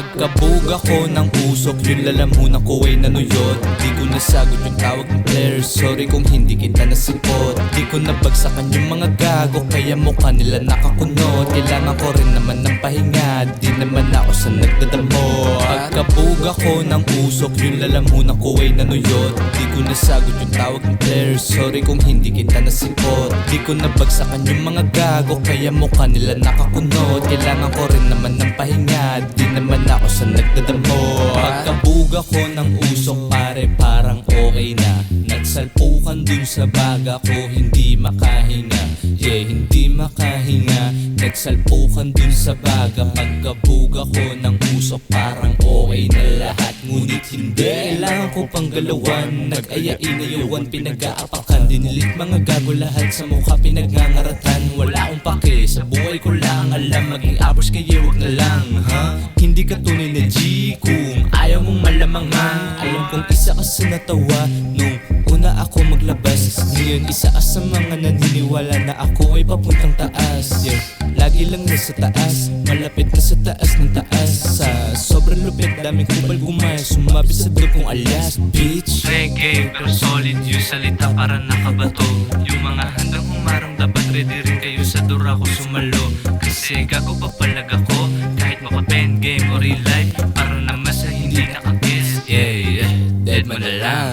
Pagkabog ako ng usok, yung lalamunan ko ay nanuyot. Di ko nasagot yung tawag ng players, sorry kung hindi kita nasipot. Di ko nabagsakan yung mga gago, kaya mukha nila nakakunot. Kailangan ko rin naman ng pahinga, di naman ako sa nagdadamo. Pagkabog ako ng usok, yung lalamunan ko ay nanuyot. Di ko nasagot yung tawag ng players, sorry kung hindi kita nasipot. Di ko nabagsakan yung mga gago, kaya mukha nila nakakunot. Kailangan ko rin naman ng pahinga, di naman ako sa nagdadamo. Pagkabog ako ng usok, pare parang okay na. Nagsalpukan dun sa baga ko, hindi makahinga. Yeah, hindi makahinga. Nagsalpukan dun sa baga. Pagkabog ako ng usok, parang okay na lahat, ngunit hindi. Kailangan ko pang galawan, nag-aya-inayawan, pinag-aapakan. Dinilit mga gago lahat sa mukha, pinagngangaratan. Wala akong pake, sa buhay ko lang alam. Maging abos kaya wag na lang, ha? Hindi ka tunay na G kung ayaw mong malamangan. Alam kong isa ka sa natawa nung una ako maglabas. Ngayon isa ka sa mga naniniwala na ako ay papuntang taas. Yeah, lagi lang nasa taas, malapit na sa taas ng taas. Sa sobrang lupit, daming kupal gumaya, sumabi sa dulo kong alias, bitch. Reggae, pero solid yung salita para nakabato. Yung mga handang humarang dapat ready rin kayo sa dura ko sumalo. Kasi gago papalag ako, kahit maka-pen game o real life, para naman sa hindi nakakiss. Yeah, yeah, dead man na lang.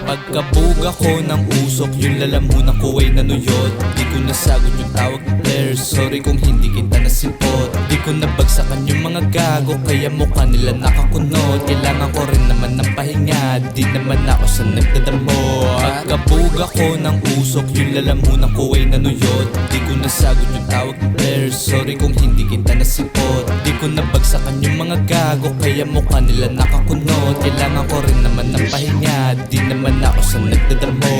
Pagkabog ako ng usok, yung lalamunan ko ay nanuyot. Di ko nasagot yung tawag ng players, sorry kung hindi kita nasipot. Di ko nabagsakan yung mga gago, kaya mukha nila nakakunot. Kailangan ko rin naman ng pahinga, di naman ako sa nagdadamo. Pagkabog ako ng usok, yung lalamunan ko ay nanuyot. Di ko nasagot yung tawag ng players, sorry kung hindi kita nasipot. Di ko nabagsakan yung mga gago, kaya mukha nila nakakunot. Kailangan ko rin naman ng pahinga, di naman ako sa nagdadamo.